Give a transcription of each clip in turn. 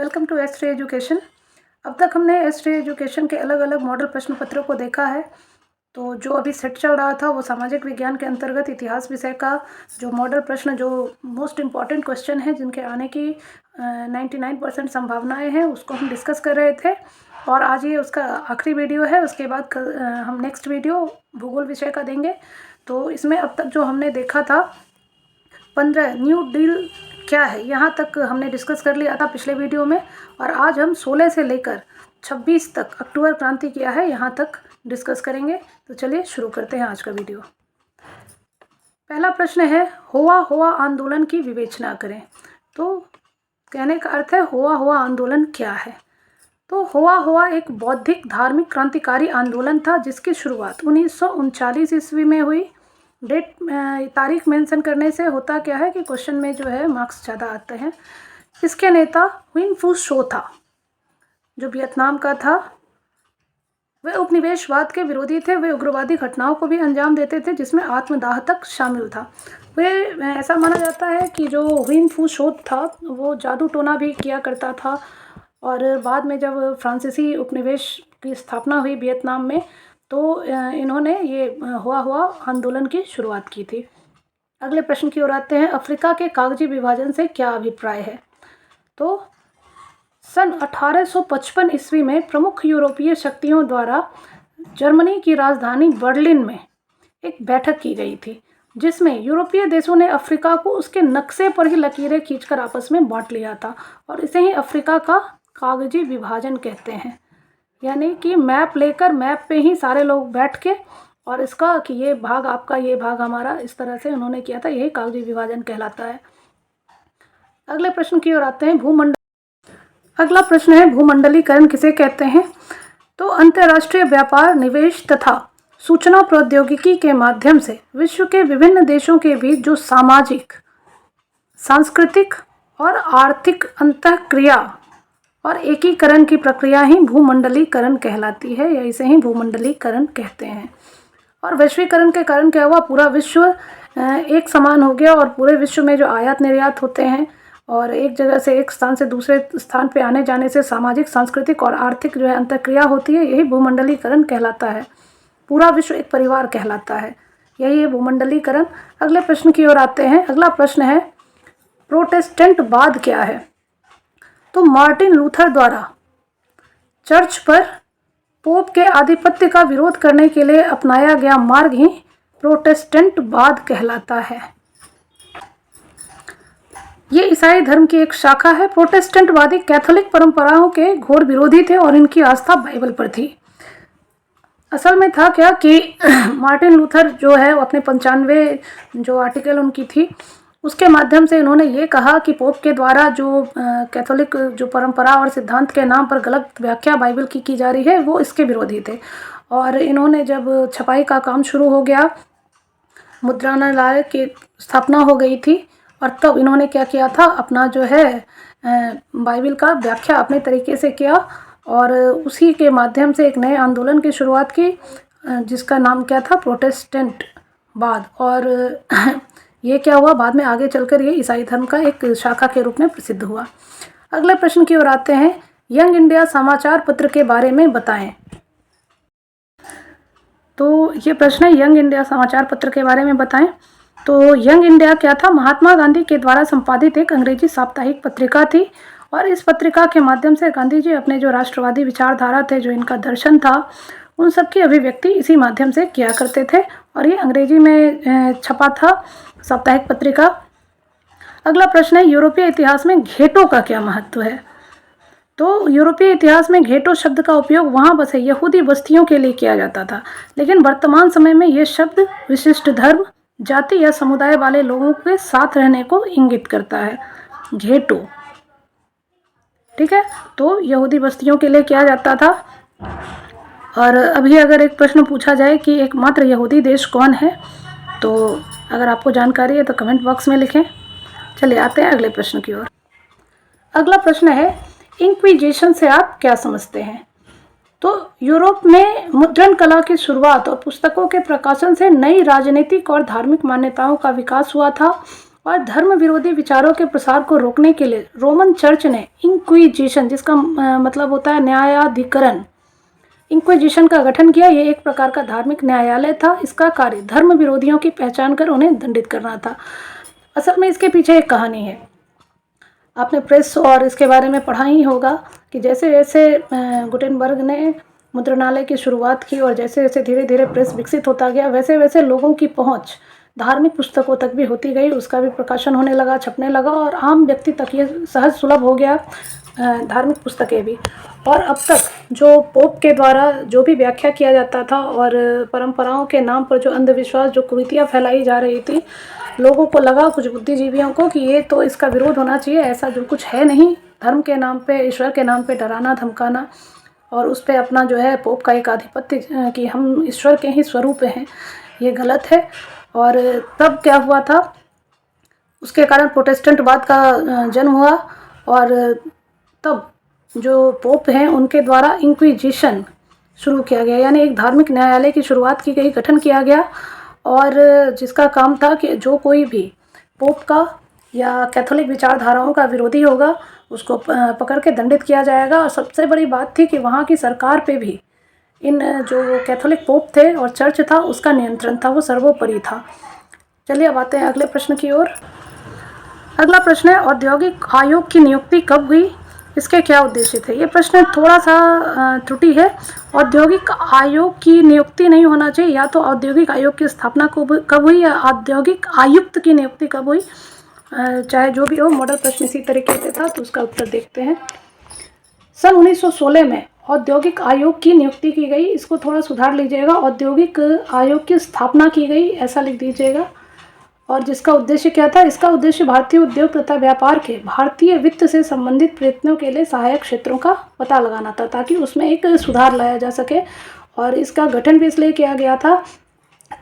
Welcome to S education. अब तक हमने एस एजुकेशन के अलग अलग मॉडल प्रश्न पत्रों को देखा है। तो जो अभी सेट चल रहा था वो सामाजिक विज्ञान के अंतर्गत इतिहास विषय का जो मॉडल प्रश्न, जो मोस्ट इम्पॉर्टेंट क्वेश्चन है जिनके आने की 99% संभावनाएं हैं, उसको हम डिस्कस कर रहे थे। और आज ये उसका आखिरी वीडियो है। उसके बाद कल हम नेक्स्ट वीडियो भूगोल विषय का देंगे। तो इसमें अब तक जो हमने देखा था 15 न्यू डील क्या है, यहाँ तक हमने डिस्कस कर लिया था पिछले वीडियो में। और आज हम 16 से लेकर 26 तक अक्टूबर क्रांति क्या है यहाँ तक डिस्कस करेंगे। तो चलिए शुरू करते हैं आज का वीडियो। पहला प्रश्न है, हुआ हुआ आंदोलन की विवेचना करें। तो कहने का अर्थ है हुआ हुआ आंदोलन क्या है। तो हुआ एक बौद्धिक धार्मिक क्रांतिकारी आंदोलन था जिसकी शुरुआत 1939 ईस्वी में हुई। डेट तारीख मेंशन करने से होता क्या है कि क्वेश्चन में जो है मार्क्स ज़्यादा आते हैं। इसके नेता हुइन फू शो था, जो वियतनाम का था। वे उपनिवेशवाद के विरोधी थे। वे उग्रवादी घटनाओं को भी अंजाम देते थे जिसमें आत्मदाह तक शामिल था। वे ऐसा माना जाता है कि जो हुइन फू शो था वो जादू टोना भी किया करता था। और बाद में जब फ्रांसीसी उपनिवेश की स्थापना हुई वियतनाम में, तो इन्होंने ये हुआ आंदोलन की शुरुआत की थी। अगले प्रश्न की ओर आते हैं, अफ्रीका के कागजी विभाजन से क्या अभिप्राय है। तो सन 1855 ईस्वी में प्रमुख यूरोपीय शक्तियों द्वारा जर्मनी की राजधानी बर्लिन में एक बैठक की गई थी जिसमें यूरोपीय देशों ने अफ्रीका को उसके नक्शे पर ही लकीरें खींचकर आपस में बांट लिया था। और इसे ही अफ्रीका का कागजी विभाजन कहते हैं। यानी कि मैप लेकर मैप पे ही सारे लोग बैठ के और इसका कि ये भाग आपका, ये भाग हमारा, इस तरह से उन्होंने किया था। यही कागजी विभाजन कहलाता है। अगले प्रश्न की ओर आते हैं, अगला प्रश्न है, भूमंडलीकरण किसे कहते हैं। तो अंतर्राष्ट्रीय व्यापार, निवेश तथा सूचना प्रौद्योगिकी के माध्यम से विश्व के विभिन्न देशों के बीच जो सामाजिक, सांस्कृतिक और आर्थिक अंतःक्रिया और एकीकरण की प्रक्रिया ही भूमंडलीकरण कहलाती है, या इसे ही भूमंडलीकरण कहते हैं। और वैश्वीकरण के कारण क्या हुआ, पूरा विश्व एक समान हो गया और पूरे विश्व में जो आयात निर्यात होते हैं और एक जगह से एक स्थान से दूसरे स्थान पे आने जाने से सामाजिक, सांस्कृतिक और आर्थिक जो है अंतःक्रिया होती है, यही भूमंडलीकरण कहलाता है। पूरा विश्व एक परिवार कहलाता है, यही है भूमंडलीकरण। अगले प्रश्न की ओर आते हैं। अगला प्रश्न है, प्रोटेस्टेंटवाद क्या है। तो मार्टिन लूथर द्वारा चर्च पर पोप के आधिपत्य का विरोध करने के लिए अपनाया गया मार्ग ही प्रोटेस्टेंटवाद कहलाता है। ये ईसाई धर्म की एक शाखा है। प्रोटेस्टेंटवादी कैथोलिक परंपराओं के घोर विरोधी थे और इनकी आस्था बाइबल पर थी। असल में था क्या कि मार्टिन लूथर जो है वो अपने 95 जो आर्टिकल उनकी थी उसके माध्यम से इन्होंने ये कहा कि पोप के द्वारा जो कैथोलिक जो परंपरा और सिद्धांत के नाम पर गलत व्याख्या बाइबल की जा रही है, वो इसके विरोधी थे। और इन्होंने जब छपाई का काम शुरू हो गया, मुद्रणालय की स्थापना हो गई थी, और तब इन्होंने क्या किया था, अपना जो है बाइबल का व्याख्या अपने तरीके से किया और उसी के माध्यम से एक नए आंदोलन की शुरुआत की जिसका नाम क्या था, प्रोटेस्टेंटवाद। और ये क्या हुआ, बाद में आगे चलकर ये ईसाई धर्म का एक शाखा के रूप में प्रसिद्ध हुआ। अगले प्रश्न की ओर आते हैं, यंग इंडिया समाचार पत्र के बारे में बताएं। तो ये प्रश्न है, यंग इंडिया समाचार पत्र के बारे में बताएं। तो यंग इंडिया क्या था, महात्मा गांधी के द्वारा संपादित एक अंग्रेजी साप्ताहिक पत्रिका थी। और इस पत्रिका के माध्यम से गांधी जी अपने जो राष्ट्रवादी विचारधारा थे, जो इनका दर्शन था, उन सबकी अभिव्यक्ति इसी माध्यम से किया करते थे। और ये अंग्रेजी में छपा था साप्ताहिक पत्रिका। अगला प्रश्न है, यूरोपीय इतिहास में घेटों का क्या महत्व है। तो यूरोपीय इतिहास में घेटो शब्द का उपयोग वहाँ बसे यहूदी बस्तियों के लिए किया जाता था, लेकिन वर्तमान समय में ये शब्द विशिष्ट धर्म, जाति या समुदाय वाले लोगों के साथ रहने को इंगित करता है। घेटो, ठीक है, तो यहूदी बस्तियों के लिए किया जाता था। और अभी अगर एक प्रश्न पूछा जाए कि एकमात्र यहूदी देश कौन है, तो अगर आपको जानकारी है तो कमेंट बॉक्स में लिखें। चलिए आते हैं अगले प्रश्न की ओर। अगला प्रश्न है, इंक्विजिशन से आप क्या समझते हैं। तो यूरोप में मुद्रण कला की शुरुआत और पुस्तकों के प्रकाशन से नई राजनीतिक और धार्मिक मान्यताओं का विकास हुआ था। और धर्म विरोधी विचारों के प्रसार को रोकने के लिए रोमन चर्च ने इंक्विजिशन, जिसका मतलब होता है न्यायाधिकरण, इंक्विजिशन का गठन किया। ये एक प्रकार का धार्मिक न्यायालय था। इसका कार्य धर्म विरोधियों की पहचान कर उन्हें दंडित करना था। असल में इसके पीछे एक कहानी है। आपने प्रेस और इसके बारे में पढ़ा ही होगा कि जैसे जैसे गुटेनबर्ग ने मुद्रणालय की शुरुआत की और जैसे जैसे धीरे धीरे प्रेस विकसित होता गया, वैसे वैसे लोगों की पहुंच धार्मिक पुस्तकों तक भी होती गई। उसका भी प्रकाशन होने लगा, छपने लगा और आम व्यक्ति तक ये सहज सुलभ हो गया, धार्मिक पुस्तकें भी। और अब तक जो पोप के द्वारा जो भी व्याख्या किया जाता था और परंपराओं के नाम पर जो अंधविश्वास, जो कुरीतियाँ फैलाई जा रही थी, लोगों को लगा, कुछ बुद्धिजीवियों को, कि ये तो इसका विरोध होना चाहिए, ऐसा जो कुछ है नहीं। धर्म के नाम पे, ईश्वर के नाम पे डराना धमकाना और उस पर अपना जो है पोप का एक आधिपत्य कि हम ईश्वर के ही स्वरूप हैं, ये गलत है। और तब क्या हुआ था, उसके कारण प्रोटेस्टेंटवाद का जन्म हुआ और तब जो पोप हैं उनके द्वारा इंक्विजिशन शुरू किया गया, यानी एक धार्मिक न्यायालय की शुरुआत की गई, गठन किया गया और जिसका काम था कि जो कोई भी पोप का या कैथोलिक विचारधाराओं का विरोधी होगा उसको पकड़ के दंडित किया जाएगा। और सबसे बड़ी बात थी कि वहाँ की सरकार पे भी इन जो कैथोलिक पोप थे और चर्च था उसका नियंत्रण था, वो सर्वोपरि था। चलिए अब आते हैं अगले प्रश्न की ओर। अगला प्रश्न है, औद्योगिक आयोग की नियुक्ति कब हुई, इसके क्या उद्देश्य थे। ये प्रश्न थोड़ा सा त्रुटि है। औद्योगिक आयोग की नियुक्ति नहीं होना चाहिए, या तो औद्योगिक आयोग की स्थापना कब हुई या औद्योगिक आयुक्त की नियुक्ति कब हुई, चाहे जो भी हो, मॉडल प्रश्न इसी तरीके से था। तो उसका उत्तर देखते हैं। सन 1916 में औद्योगिक आयोग की नियुक्ति की गई। इसको थोड़ा सुधार लीजिएगा, औद्योगिक आयोग की स्थापना की गई ऐसा लिख दीजिएगा। और जिसका उद्देश्य क्या था, इसका उद्देश्य भारतीय उद्योग तथा व्यापार के भारतीय वित्त से संबंधित प्रयत्नों के लिए सहायक क्षेत्रों का पता लगाना था, ताकि उसमें एक सुधार लाया जा सके। और इसका गठन भी इसलिए किया गया था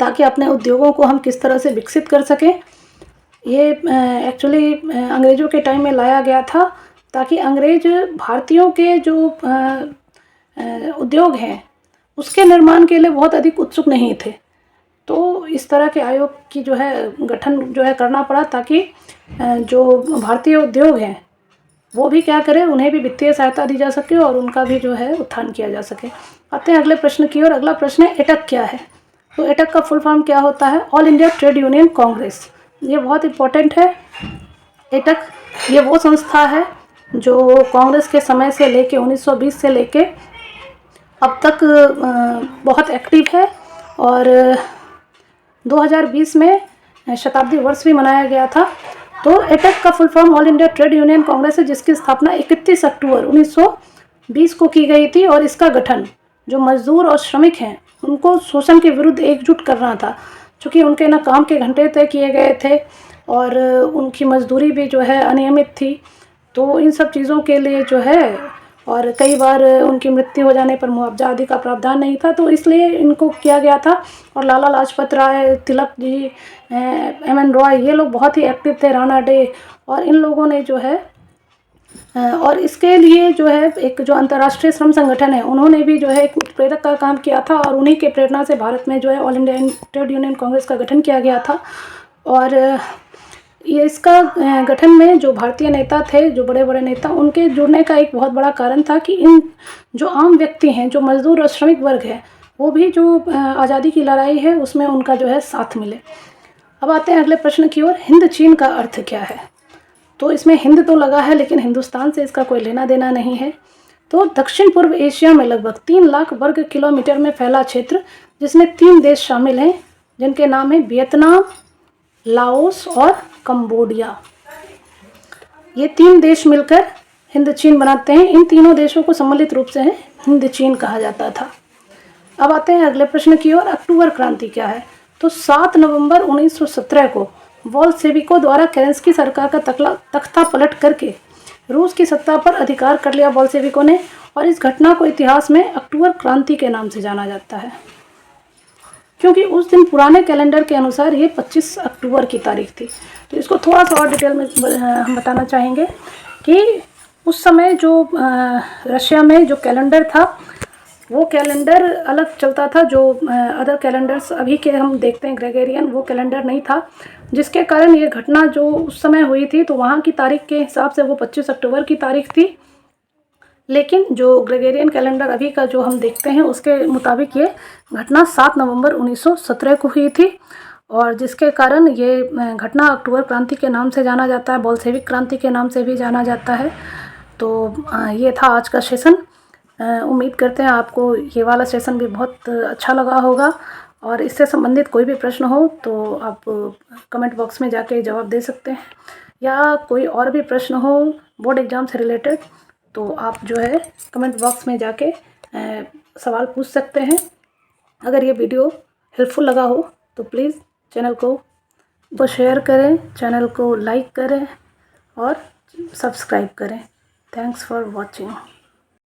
ताकि अपने उद्योगों को हम किस तरह से विकसित कर सकें। ये एक्चुअली अंग्रेज़ों के टाइम में लाया गया था ताकि अंग्रेज भारतीयों के जो उद्योग हैं उसके निर्माण के लिए बहुत अधिक उत्सुक नहीं थे। तो इस तरह के आयोग की जो है गठन जो है करना पड़ा, ताकि जो भारतीय उद्योग हैं वो भी क्या करें, उन्हें भी वित्तीय सहायता दी जा सके और उनका भी जो है उत्थान किया जा सके। आते हैं अगले प्रश्न की ओर। अगला प्रश्न है, एटक क्या है। तो एटक का फुल फॉर्म क्या होता है, all India trade union Congress. ये बहुत इम्पोर्टेंट है। एटक ये वो संस्था है जो कांग्रेस के समय से लेके 1920 से लेके अब तक बहुत एक्टिव है और 2020 में शताब्दी वर्ष भी मनाया गया था। तो एटक का full form all India trade union Congress है, जिसकी स्थापना 31 अक्टूबर 1920 को की गई थी। और इसका गठन जो मजदूर और श्रमिक हैं उनको शोषण के विरुद्ध एकजुट करना था, क्योंकि उनके ना काम के घंटे तय किए गए थे और उनकी मजदूरी भी जो है अनियमित थी। तो इन सब चीज़ों के लिए जो है, और कई बार उनकी मृत्यु हो जाने पर मुआवजा आदि का प्रावधान नहीं था, तो इसलिए इनको किया गया था। और लाला लाजपत राय, तिलक जी, एम.एन. रॉय, ये लोग बहुत ही एक्टिव थे, राणा डे, और इन लोगों ने जो है और इसके लिए जो है एक जो अंतर्राष्ट्रीय श्रम संगठन है उन्होंने भी जो है एक उत्प्रेरक का काम किया था और उन्हीं के प्रेरणा से भारत में जो है all India trade union Congress का गठन किया गया था। और ये इसका गठन में जो भारतीय नेता थे, जो बड़े बड़े नेता, उनके जुड़ने का एक बहुत बड़ा कारण था कि इन जो आम व्यक्ति हैं, जो मजदूर और श्रमिक वर्ग है, वो भी जो आज़ादी की लड़ाई है उसमें उनका जो है साथ मिले। अब आते हैं अगले प्रश्न की ओर। हिंद चीन का अर्थ क्या है। तो इसमें हिंद तो लगा है लेकिन हिंदुस्तान से इसका कोई लेना देना नहीं है। तो दक्षिण पूर्व एशिया में लगभग 3 लाख वर्ग किलोमीटर में फैला क्षेत्र, जिसमें 3 देश शामिल हैं, जिनके नाम है वियतनाम, लाओस और कंबोडिया। ये 3 देश मिलकर हिंद चीन बनाते हैं। इन तीनों देशों को सम्मिलित रूप से हिंद चीन कहा जाता था। अब आते हैं अगले प्रश्न की ओर। अक्टूबर क्रांति क्या है। तो 7 नवंबर 1917 को बोल्शेविकों द्वारा केरेंस्की सरकार का तख्ता पलट करके रूस की सत्ता पर अधिकार कर लिया बोल्शेविकों ने, और इस घटना को इतिहास में अक्टूबर क्रांति के नाम से जाना जाता है, क्योंकि उस दिन पुराने कैलेंडर के अनुसार ये 25 अक्टूबर की तारीख थी। तो इसको थोड़ा सा और डिटेल में हम बताना चाहेंगे कि उस समय जो रशिया में जो कैलेंडर था वो कैलेंडर अलग चलता था, जो अदर कैलेंडर्स अभी के हम देखते हैं ग्रेगोरियन, वो कैलेंडर नहीं था, जिसके कारण ये घटना जो उस समय हुई थी तो वहाँ की तारीख के हिसाब से वो 25 अक्टूबर की तारीख थी। लेकिन जो ग्रेगोरियन कैलेंडर अभी का जो हम देखते हैं उसके मुताबिक ये घटना 7 नवंबर 1917 को हुई थी, और जिसके कारण ये घटना अक्टूबर क्रांति के नाम से जाना जाता है, बोल्शेविक क्रांति के नाम से भी जाना जाता है। तो ये था आज का सेशन। उम्मीद करते हैं आपको ये वाला सेशन भी बहुत अच्छा लगा होगा, और इससे संबंधित कोई भी प्रश्न हो तो आप कमेंट बॉक्स में जाके जवाब दे सकते हैं, या कोई और भी प्रश्न हो बोर्ड एग्ज़ाम से रिलेटेड तो आप जो है कमेंट बॉक्स में जाके सवाल पूछ सकते हैं। अगर ये वीडियो हेल्पफुल लगा हो तो प्लीज़ चैनल को शेयर करें, चैनल को लाइक करें और सब्सक्राइब करें। Thanks for watching.